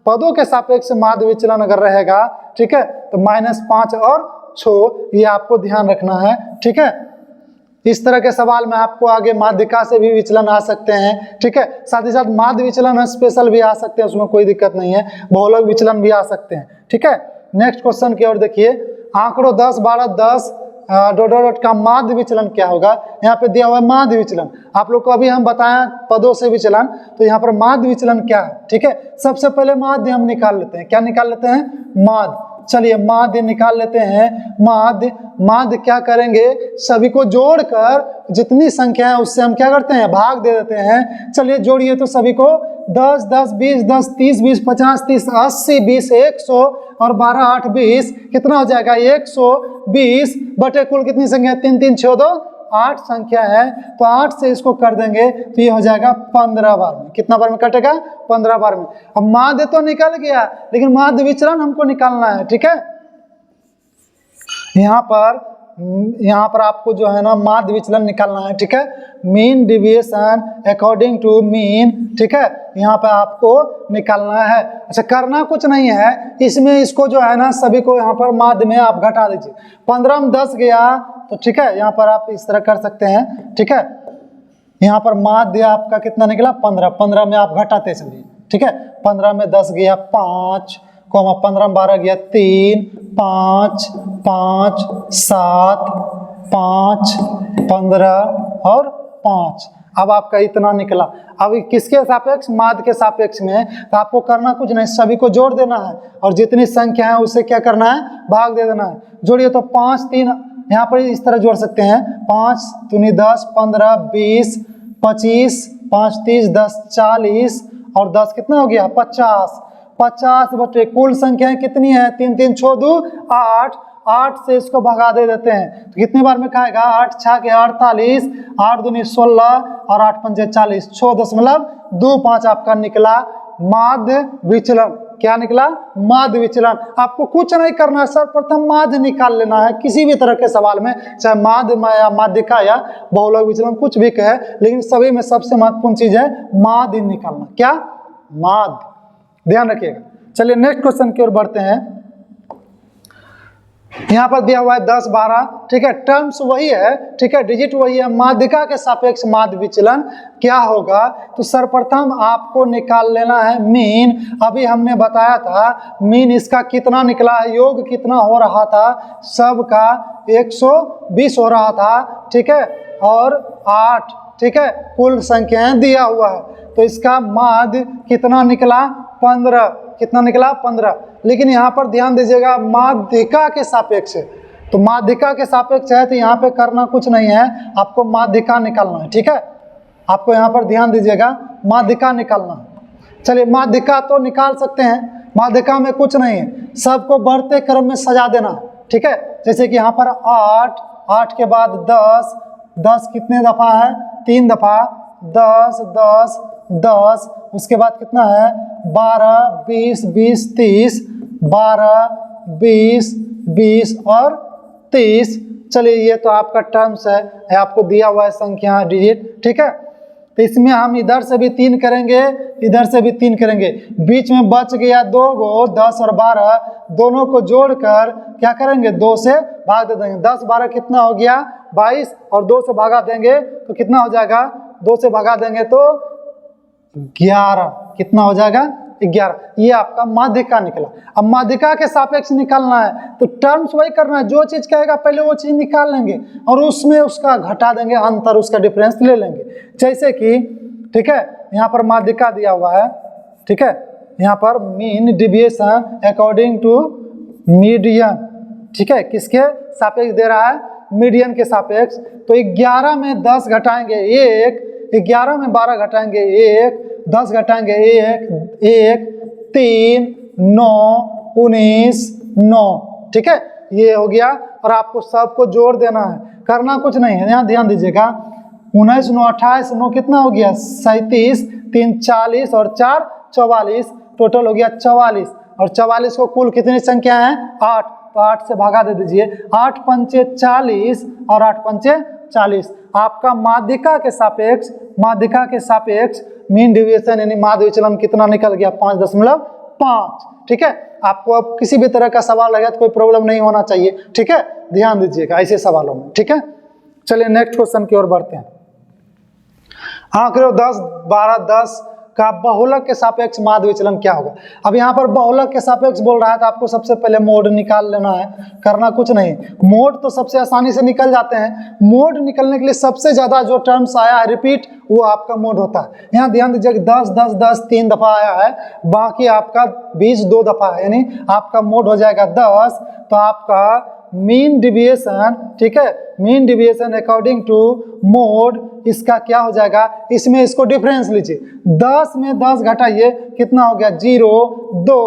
पदों के सापेक्ष माध्य विचलन अगर रहेगा, ठीक है, तो -5 और 6, ये आपको ध्यान रखना है, ठीक है। इस तरह के सवाल में आपको आगे माध्यिका से भी विचलन आ सकते हैं, ठीक है। साथ ही साथ माध्य विचलन स्पेशल भी आ सकते हैं, उसमें कोई दिक्कत नहीं है, बहुलक विचलन भी आ सकते हैं, ठीक है। नेक्स्ट क्वेश्चन की ओर देखिए, आंकड़ों 10, 12, 10 डॉट का माध्य विचलन क्या होगा। यहाँ पे दिया हुआ है माध्य विचलन, आप लोग को अभी हम बताएं पदों से विचलन, तो यहाँ पर माध्य विचलन क्या है, ठीक है। सबसे पहले माध्य हम निकाल लेते हैं, क्या निकाल लेते हैं, माध्य। चलिए माध्य निकाल लेते हैं। माध्य क्या करेंगे, सभी को जोड़कर जितनी संख्या है उससे हम क्या करते हैं, भाग दे देते हैं। चलिए जोड़िए तो सभी को, 10, 10, 20, 10, 30, 20, 50, 30, 80, 20, 100 और 12, 8, 20 कितना हो जाएगा 120 बटे कुल कितनी संख्या, 3, 3, 6, 2, 8 संख्या है। तो 8 से इसको कर देंगे तो ये हो जाएगा 15 बार में। कितना बार में कटेगा, 15 बार में। अब माध्य तो निकल गया, लेकिन माध्य विचलन हमको निकालना है, ठीक है। यहाँ पर आपको जो है ना माध्य विचलन निकालना है, ठीक है। Mean deviation according to mean, ठीक है, यहाँ पे आपको निकालना है। अच्छा करना कुछ नहीं है इसमें, इसको जो है ना सभी को यहाँ पर माध्य में आप घटा दीजिए। 15 में 10 गया तो ठीक है, यहाँ पर आप इस तरह कर सकते हैं, ठीक है। यहाँ पर माध्य आपका कितना निकला 15, 15 में आप घटाते चलिए, ठीक है। 15 में 10 गया 5, 15 में 12 गया 3, 5, 5, 7, 5, 15 और 5। अब आपका इतना निकला। अब किसके सापेक्ष, माध्य के सापेक्ष में, तो आपको करना कुछ नहीं, सभी को जोड़ देना है और जितनी संख्या है उसे क्या करना है, भाग दे देना है। जोड़िए तो 5, 3 यहाँ पर इस तरह जोड़ सकते हैं, 5 दूनी 10, 15, 20, 25, 5, 30, 10, 40 और 10 कितना हो गया 50। 50 बटे कुल संख्या कितनी है, 3, 3, 6, 2, 8, 8 से इसको भगा दे देते हैं तो कितने बार में खाएगा, 8 6 के 48, 8 दूनी 16 और 8 पंजे 40, 6.25 आपका निकला माध्य विचलन। क्या निकला, माध्य विचलन। आपको कुछ नहीं करना है, सर्वप्रथम माध्य निकाल लेना है किसी भी तरह के सवाल में, चाहे माध्य या माध्यिका या बहुलक विचलन कुछ भी कहे, लेकिन सभी में सबसे महत्वपूर्ण चीज है माध्य निकालना। क्या, माध्य, ध्यान रखिएगा। चलिए नेक्स्ट क्वेश्चन की ओर बढ़ते हैं। यहाँ पर दिया हुआ है 10, 12, ठीक है, टर्म्स वही है, ठीक है, डिजिट वही है। माध्यिका के सापेक्ष माध्य विचलन क्या होगा, तो सर्वप्रथम आपको निकाल लेना है मीन। अभी हमने बताया था मीन इसका कितना निकला है, योग कितना हो रहा था, सबका 120 हो रहा था, ठीक है, और 8, ठीक है, कुल संख्याएं दिया हुआ है। तो इसका माध्य कितना निकला 15, कितना निकला 15। लेकिन यहाँ पर ध्यान दीजिएगा माध्यिका के सापेक्ष है, तो माध्यिका के सापेक्ष है तो यहाँ पे करना कुछ नहीं है, आपको माध्यिका निकालना है, ठीक है। आपको यहाँ पर ध्यान दीजिएगा माध्यिका निकालना है। चलिए माध्यिका तो निकाल सकते हैं, माध्यिका में कुछ नहीं है, सबको बढ़ते क्रम में सजा देना, ठीक है। जैसे कि यहाँ पर 8, 8 के बाद 10, 10 कितने दफा है, 3 दफा, 10, 10, 10, उसके बाद कितना है 12, 20, 20, 30, 12, 20, 20 और 30। चलिए ये तो आपका टर्म्स है, आपको दिया हुआ है संख्या डिजिट, ठीक है। तो इसमें हम इधर से भी 3 करेंगे, इधर से भी 3 करेंगे, बीच में बच गया 2 गो 10 और 12, दोनों को जोड़कर क्या करेंगे 2 से भाग दे देंगे। 10, 12 कितना हो गया 22 और 2 से भागा देंगे तो कितना हो जाएगा, 2 से भागा देंगे तो 11, कितना हो जाएगा 11। ये आपका माध्यिका निकला। अब माध्यिका के सापेक्ष निकालना है तो टर्म्स वही करना है, जो चीज कहेगा पहले वो चीज निकाल लेंगे और उसमें उसका घटा देंगे, अंतर उसका डिफरेंस ले लेंगे। जैसे कि ठीक है, यहाँ पर माध्यिका दिया हुआ है, ठीक है, यहाँ पर mean deviation according to median, ठीक है, किसके सापेक्ष दे रहा है, मीडियन के सापेक्ष। तो 11 में 10 घटाएंगे 1, 11 में 12 घटाएंगे 1, 10 घटाएंगे 1, 1, 3, 9, 19, 9, ठीक है, ये हो गया। और आपको सबको जोड़ देना है, करना कुछ नहीं है। यहाँ ध्यान दीजिएगा 19, 9, 28, 9 कितना हो गया 37, 3, 40 और 4, 44, टोटल हो गया 44। और 44 को कुल कितनी संख्या है 8, तो 8 से भागा दे दीजिए, 8 पंचे 40 और 8 पंचे 40। आपका माध्यिका के सापेक्ष मीन डेविएशन यानी माध्य विचलन कितना निकल गया? 5.5। ठीक है, आपको अब किसी भी तरह का सवाल रहेगा तो कोई प्रॉब्लम नहीं होना चाहिए। ठीक है, ध्यान दीजिएगा ऐसे सवालों में। ठीक है, चलिए नेक्स्ट क्वेश्चन की ओर बढ़ते हैं। आंकड़ों 10, 12, 10 का बहुलक के सापेक्ष माध्य विचलन क्या होगा? अब यहाँ पर बहुलक के सापेक्ष बोल रहा है तो आपको सबसे पहले मोड निकाल लेना है, करना कुछ नहीं। मोड तो सबसे आसानी से निकल जाते हैं। मोड निकलने के लिए सबसे ज्यादा जो टर्म्स आया है रिपीट, वो आपका मोड होता है। यहाँ ध्यान दीजिए 10, 10, 10 3 दफा आया है, बाकी आपका 20 2 दफा है, यानी आपका मोड हो जाएगा 10। तो आपका मीन डिविएशन, ठीक है, mean deviation according to mode इसका क्या हो जाएगा? इसमें इसको डिफरेंस लीजिए, 10 में 10 घटाइए, कितना हो गया? 0 2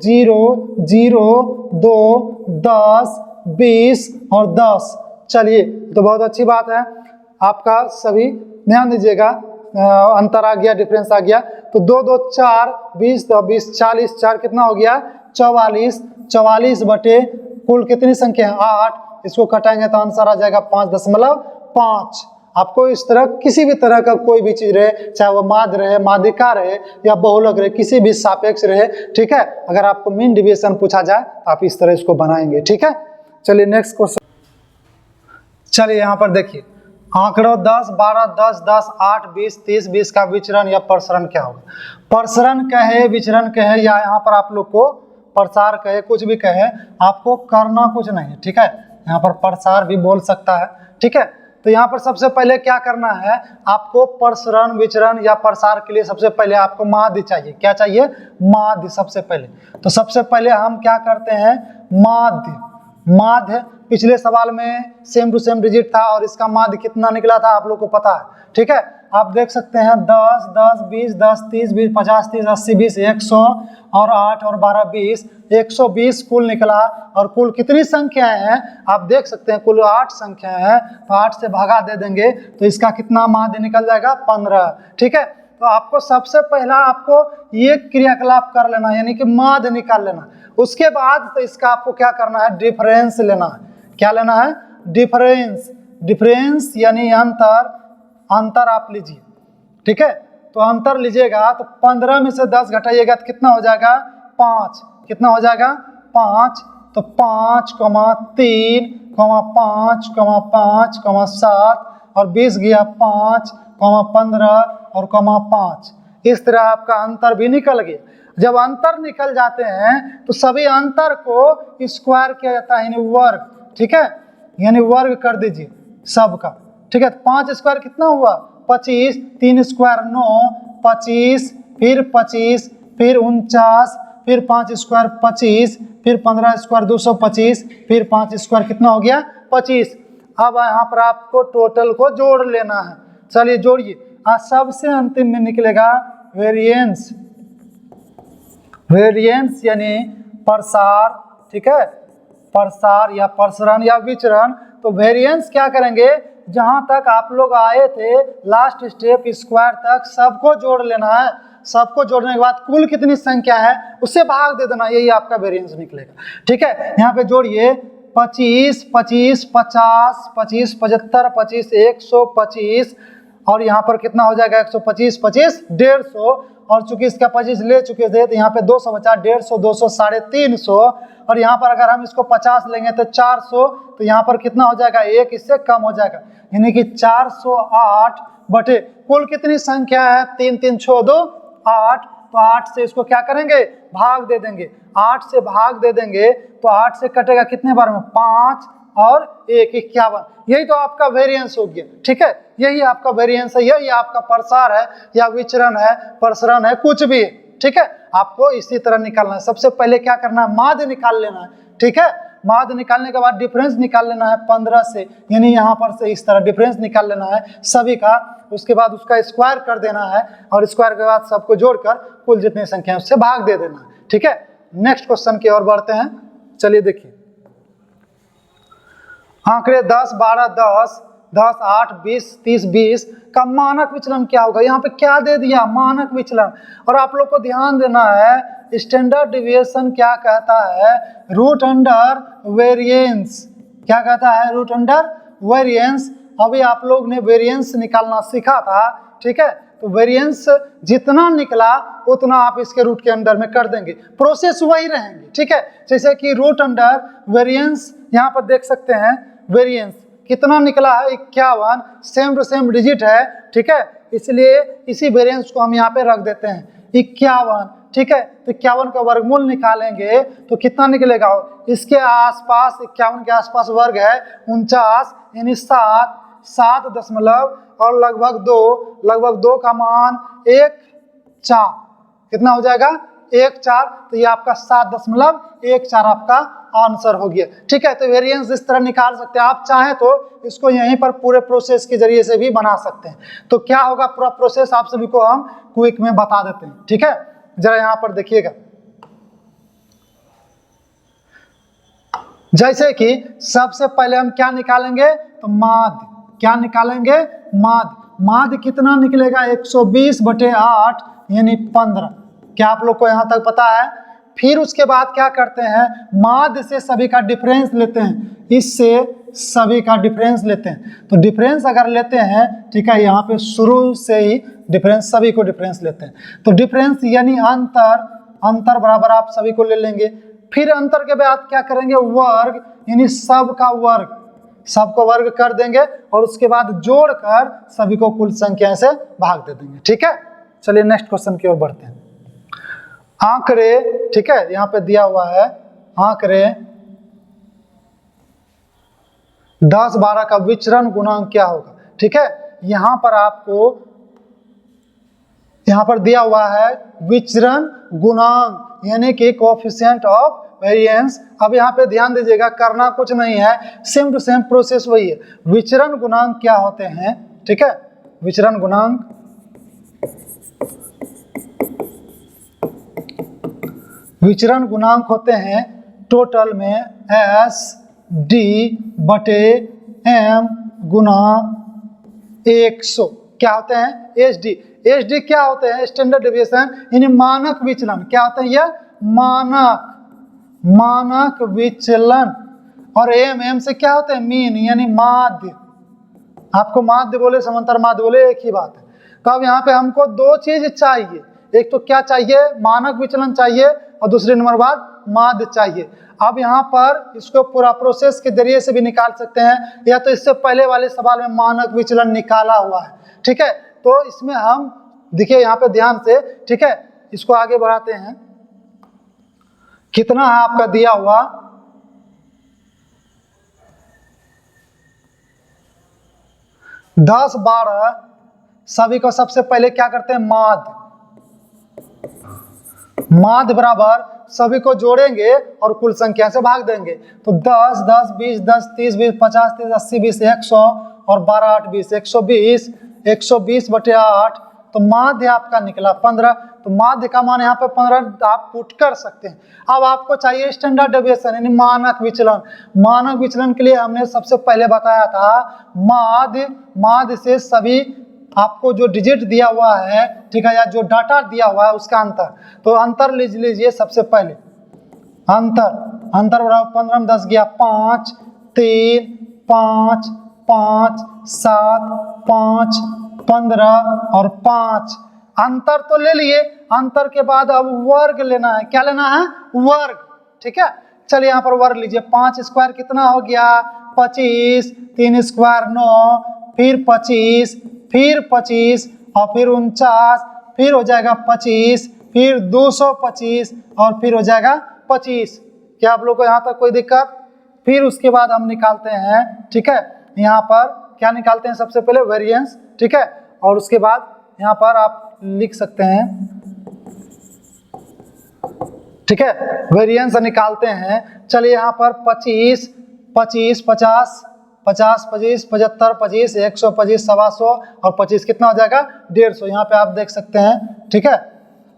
0 0 2 10 20 और 10। चलिए, तो बहुत अच्छी बात है। आपका सभी ध्यान दीजिएगा, अंतर आ गया, डिफरेंस आ गया। तो 2 2 4 20 तो 20 40 4 कितना हो गया? 44। 44 बटे कुल कितनी संख्या है? 8। इसको कटाएंगे तो आंसर आ जाएगा 5.5। आपको इस तरह किसी भी तरह का कोई भी चीज रहे, चाहे वो माध्य रहे, माध्यिका रहे या बहुलक रहे, किसी भी सापेक्ष रहे, ठीक है, अगर आपको मीन डिविएशन पूछा जाए तो आप इस तरह इसको बनाएंगे। ठीक है, चलिए नेक्स्ट क्वेश्चन। चलिए यहाँ पर देखिए, आंकड़ों 10, 12, 10, 10, 8, 20, 30, 20 का विचरण या प्रसरण क्या होगा? प्रसरण कहे, विचरण कहे, या यहाँ पर आप लोग को प्रसार कहे, कुछ भी कहे, आपको करना कुछ नहीं है। ठीक है, यहाँ पर प्रसार भी बोल सकता है। ठीक है, तो यहाँ पर सबसे पहले क्या करना है? आपको प्रसरण, विचरण या प्रसार के लिए सबसे पहले आपको माध्य चाहिए। क्या चाहिए? माध्य सबसे पहले। तो सबसे पहले हम क्या करते हैं? माध्य पिछले सवाल में सेम टू सेम डिजिट था और इसका माध्य कितना निकला था आप लोग को पता है। ठीक है, आप देख सकते हैं 10 10 20 10 30 20 50 30 80 20 100 और 8 और 12 20 120 कुल निकला। और कुल कितनी संख्याएं हैं आप देख सकते हैं? कुल 8 संख्याएं हैं। तो 8 से भागा दे देंगे तो इसका कितना माध्य निकल जाएगा? 15। ठीक है, तो आपको सबसे पहला आपको ये क्रियाकलाप कर लेना है, यानी कि माध्य निकाल लेना। उसके बाद तो इसका आपको क्या करना है? डिफरेंस लेना है। क्या लेना है? डिफरेंस। डिफरेंस यानी अंतर आप लीजिए। ठीक है, तो अंतर लीजिएगा तो 15 में से 10 घटाइएगा तो कितना हो जाएगा? 5। कितना हो जाएगा? 5। तो 5, 3, 5, 5, 7 और 20 गया 5, 15 और 5। इस तरह आपका अंतर भी निकल गया। जब अंतर निकल जाते हैं तो सभी अंतर को स्क्वायर किया जाता है, यानी वर्ग। ठीक है, यानी वर्ग कर दीजिए सबका। ठीक है, 5 स्क्वायर कितना हुआ? 25, 3 स्क्वायर 9, 25, फिर 25, फिर 49, फिर 5 स्क्वायर 25, फिर 15 स्क्वायर 225, फिर 5 स्क्वायर कितना हो गया? 25। अब यहाँ पर आपको टोटल को जोड़ लेना है। चलिए जोड़िए, सबसे अंतिम में निकलेगा वेरिएंस। वेरिएंस यानी प्रसार। ठीक है, प्रसार या प्रसरण या विचरण। तो वेरिएंस क्या करेंगे? जहां तक आप लोग आए थे लास्ट स्टेप स्क्वायर तक सबको जोड़ लेना है। सबको जोड़ने के बाद कुल कितनी संख्या है उससे भाग दे देना, यही आपका वेरिएंस निकलेगा। ठीक है, यहाँ पे जोड़िए 25, 25, 50, 25, 75, 25, 125 और यहाँ पर कितना हो जाएगा? 125, 25, 150। और चूंकि इसका 25 ले चुके थे तो यहाँ पे 200 बचा, 150, 200, 350। और यहाँ पर अगर हम इसको 50 लेंगे तो 400, तो यहाँ पर कितना हो जाएगा? 1 इससे कम हो जाएगा, यानी कि 408 बटे कुल कितनी संख्या है? 3 3 6 2 8। तो 8 से इसको क्या करेंगे? भाग दे देंगे। 8 से भाग दे देंगे तो 8 से कटेगा कितने बार में? 5 और 1 51। यही तो आपका वेरिएंस हो गया। ठीक है, यही आपका वेरिएंस है, यही आपका प्रसार है या विचरण है, प्रसरण है, कुछ भी। ठीक है, आपको इसी तरह निकालना है। सबसे पहले क्या करना है? माध्य निकाल लेना है। ठीक है, माध्य निकालने के बाद डिफरेंस निकाल लेना है 15 से, यानी यहाँ पर से इस तरह डिफरेंस निकाल लेना है सभी का। उसके बाद उसका स्क्वायर कर देना है और स्क्वायर के बाद सबको जोड़कर कुल जितनी संख्या है उससे भाग दे देना है। ठीक है, नेक्स्ट क्वेश्चन की ओर बढ़ते हैं। चलिए देखिए, आंकड़े 10, 12, 10 10, 8, 20, 30, 20 का मानक विचलन क्या होगा? यहाँ पे क्या दे दिया? मानक विचलन। और आप लोग को ध्यान देना है, स्टैंडर्ड डिविएशन क्या कहता है? Root under variance. क्या कहता है? Root under variance. अभी आप लोग ने वेरिएंस निकालना सीखा था, ठीक है? तो वेरिएंस जितना निकला उतना आप इसके रूट के अंडर में कर देंगे, प्रोसेस वही रहेंगे, ठीक है? जैसे कि रूट अंडर वेरिएंस, यहाँ पर देख सकते हैं वेरिएंस कितना निकला है 51, सेम टू सेम डिजिट है, ठीक है? इसलिए इसी वेरिएंस को हम यहाँ पे रख देते हैं 51, ठीक है? तो 51 का वर्गमूल निकालेंगे तो कितना निकलेगा? इसके आसपास 51 के आसपास वर्ग है 49, यानी 7 दशमलव और लगभग 2 का मान 1,4, कितना हो जाएगा? 1,4। तो ये आपका 7.14 आपका आंसर हो गया, ठीक है? तो वेरिएंस इस तरह निकाल सकते हैं। आप चाहें तो इसको यहीं पर पूरे प्रोसेस के जरिए से भी बना सकते हैं। तो क्या होगा पूरा प्रोसेस आप सभी को हम क्विक में बता देते हैं, ठीक है? जरा यहाँ पर देखिएगा, जैसे कि सबसे पहले हम क्या निकालेंगे? तो माध्य। क्या निकालेंगे? माध्य। माध्य कितना निकलेगा? 120/8 यानी 15। क्या आप लोग को यहाँ तक पता है? फिर उसके बाद क्या करते हैं? माध्य से सभी का डिफरेंस लेते हैं, इससे सभी का डिफरेंस लेते हैं। तो डिफरेंस अगर लेते हैं, ठीक है, यहाँ पे शुरू से ही डिफरेंस, सभी को डिफरेंस लेते हैं। तो डिफरेंस यानी अंतर बराबर आप सभी को ले लेंगे। फिर अंतर के बाद क्या करेंगे? वर्ग, यानी सब का वर्ग, सबको वर्ग कर देंगे और उसके बाद जोड़कर सभी को कुल संख्या से भाग दे देंगे, ठीक है? चलिए नेक्स्ट क्वेश्चन की ओर बढ़ते हैं। आंकड़े, ठीक है, यहाँ पे दिया हुआ है आंकड़े 10, 12 का विचरण गुणांक क्या होगा, ठीक है? यहाँ पर आपको यहाँ पर दिया हुआ है विचरण गुणांक, यानी कि कोएफिशिएंट ऑफ वेरिएंस। अब यहाँ पे ध्यान दीजिएगा, करना कुछ नहीं है, सेम टू सेम प्रोसेस वही है। विचरण गुणांक क्या होते हैं, ठीक है? विचरण गुणांक होते हैं टोटल में SD/m गुना 100। क्या होते हैं? SD क्या होते हैं? स्टैंडर्ड डिविएशन, यानी मानक विचलन। क्या होते हैं ये? मानक विचलन। और m से क्या होते हैं? मीन, यानी माध्य। आपको माध्य बोले समांतर माध्य बोले एक ही बात है। तो अब यहाँ पे हमको दो चीज चाहिए, एक तो क्या चाहिए? मानक विचलन चाहिए, और दूसरे नंबर बाद माध्य चाहिए। अब यहाँ पर इसको पूरा प्रोसेस के जरिए से भी निकाल सकते हैं, या तो इससे पहले वाले सवाल में मानक विचलन निकाला हुआ है, ठीक है? तो इसमें हम देखिए यहाँ पे ध्यान से, ठीक है, इसको आगे बढ़ाते हैं। कितना है आपका दिया हुआ? 10, 12 सभी को सबसे पहले क्या करते हैं? माध्य बराबर सभी को जोड़ेंगे और कुल संख्या से भाग देंगे। तो 10, 10, 20, 10, 30, 20, 50, 30, 80, 20, 100 और 12, 8, 20, 120, 120/8। तो माध्य आपका निकला 15। तो माध्य का मान यहाँ पे 15 आप पुट कर सकते हैं। अब आपको चाहिए स्टैंडर्ड डेविएशन, यानी मानक विचलन। मानक विचलन के लिए हमने सबसे पहले बताया था माध्य से सभी आपको जो डिजिट दिया हुआ है, ठीक है, या जो डाटा दिया हुआ है उसका अंतर। तो अंतर लीजिए सबसे पहले। अंतर बराबर 15 में 10 गया 5, 3, 5, 5, 7, 5, 15 और 5। अंतर तो ले लिए, अंतर के बाद अब वर्ग लेना है। क्या लेना है? वर्ग, ठीक है? चलिए यहाँ पर वर्ग लीजिए। 5 स्क्वायर कितना हो गया? 25, 3 स्क्वायर 9, फिर 25, फिर 25 और फिर 49, फिर हो जाएगा 25, फिर 225 और फिर हो जाएगा 25। क्या आप लोग को यहाँ तक कोई दिक्कत? फिर उसके बाद हम निकालते हैं, ठीक है, यहाँ पर क्या निकालते हैं? सबसे पहले वेरिएंस, ठीक है, और उसके बाद यहाँ पर आप लिख सकते हैं, ठीक है, वेरिएंस निकालते हैं। चलिए यहाँ पर 25, 25, 50, 50, 25, 75, 25, 125, 125 और 25 कितना हो जाएगा? 150। यहाँ पे आप देख सकते हैं, ठीक है,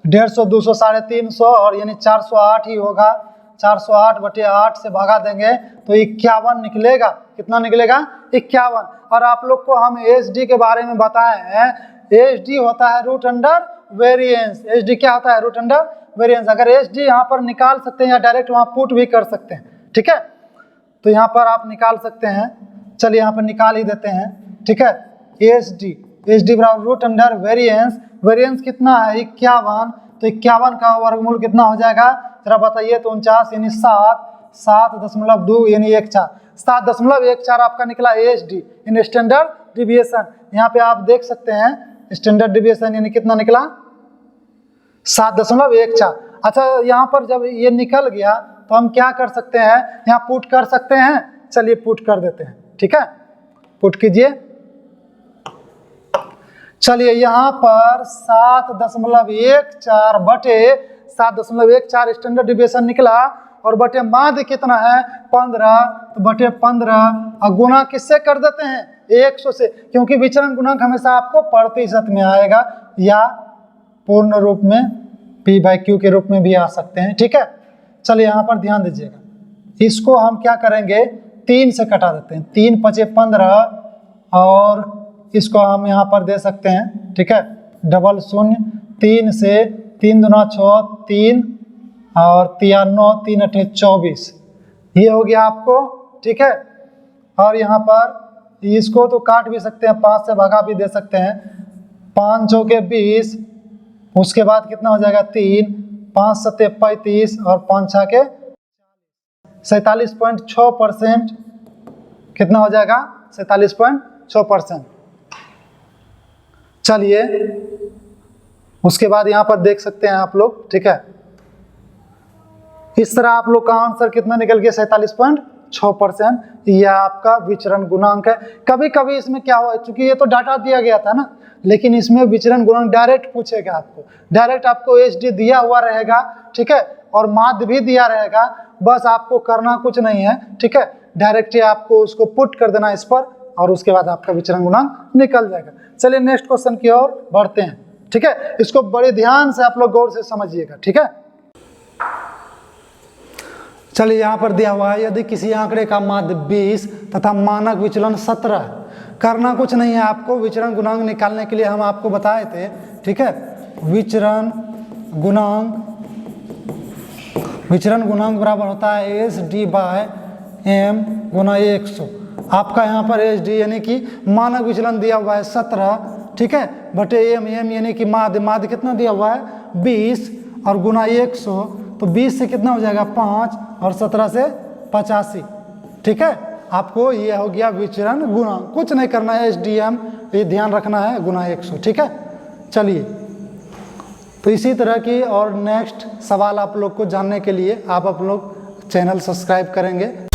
150, 200, 350 और यानी 408 ही होगा। 408 बटे 8 से भगा देंगे तो 51 निकलेगा। कितना निकलेगा? 51। और आप लोग को हम एच के बारे में बताए हैं, एच होता है रूट अंडर वेरिएंस। एच क्या होता है? Root under variance. अगर एच यहाँ पर निकाल सकते हैं या डायरेक्ट वहाँ पुट भी कर सकते हैं, ठीक है, तो यहाँ पर आप निकाल सकते हैं। चलिए यहाँ पर निकाल ही देते हैं, ठीक है। एच डी बराबर रूट अंडर वेरिएंस, वेरिएंस कितना है? 51। तो 51 का वर्गमूल कितना हो जाएगा जरा बताइए? तो 49 यानी 7.2 यानी 14, 7.14 आपका निकला H D in standard deviation. यहाँ पे आप देख सकते हैं स्टैंडर्ड डिविएशन यानी कितना निकला? 7.14। अच्छा, यहाँ पर जब ये निकल गया तो हम क्या कर सकते हैं? यहाँ पुट कर सकते हैं। चलिए पुट कर देते हैं, ठीक है, पुट कीजिए। चलिए यहाँ पर 7.14 बटे 7.14 स्टैंडर्ड डिविएशन निकला और बटे माध्य कितना है? 15। तो बटे 15 और गुना किससे कर देते हैं? 100 से, क्योंकि विचरण गुणांक हमेशा आपको प्रतिशत में आएगा या पूर्ण रूप में P/Q के रूप में भी आ सकते हैं, ठीक है। चलिए यहाँ पर ध्यान दीजिएगा, इसको हम क्या करेंगे? 3 से कटा देते हैं। 3 × 5 = 15 और इसको हम यहाँ पर दे सकते हैं, ठीक है, डबल 0। 3 से 3 दूना 6, 3 और 3 9, 3 8 24, ये हो गया आपको, ठीक है। और यहाँ पर इसको तो काट भी सकते हैं, 5 से भगा भी दे सकते हैं। 5 × 4 = 20, उसके बाद कितना हो जाएगा? 3, 5 × 7 = 35 और 5 × 6 = 47.6%। कितना हो जाएगा? 47.6%। चलिए उसके बाद यहाँ पर देख सकते हैं आप लोग, ठीक है, इस तरह आप लोग का आंसर कितना निकल गया? 47.6%। यह आपका विचरण गुणांक है। कभी कभी इसमें क्या हुआ, चूंकि ये तो डाटा दिया गया था ना, लेकिन इसमें विचरण गुणांक डायरेक्ट पूछेगा आपको, डायरेक्ट आपको एच डी दिया हुआ रहेगा, ठीक है, और माध्य भी दिया रहेगा। बस आपको करना कुछ नहीं है, ठीक है, डायरेक्ट ही आपको उसको पुट कर देना इस पर और उसके बाद आपका विचरण गुणांक निकल जाएगा। चलिए नेक्स्ट क्वेश्चन की ओर बढ़ते हैं, ठीक है। इसको बड़े ध्यान से आप लोग गौर से समझिएगा, ठीक है। चलिए यहाँ पर दिया हुआ है, यदि किसी आंकड़े का माध्य 20 तथा मानक विचलन 17 है, करना कुछ नहीं है आपको। विचरण गुणांक निकालने के लिए हम आपको बताए थे, ठीक है। विचरण गुणांक बराबर होता है एच डी बाय एम गुना 100। आपका यहाँ पर एच डी यानी कि मानक विचलन दिया हुआ है 17, ठीक है, बटे एम यानी कि माध्य कितना दिया हुआ है? 20 और गुना 100, तो 20 से कितना हो जाएगा? 5 और 17 से 85, ठीक है। आपको ये हो गया विचरण गुणांक, कुछ नहीं करना है, एचडीएम ये ध्यान रखना है, गुना 100, ठीक है। चलिए तो इसी तरह की और नेक्स्ट सवाल आप लोग को जानने के लिए आप लोग चैनल सब्सक्राइब करेंगे।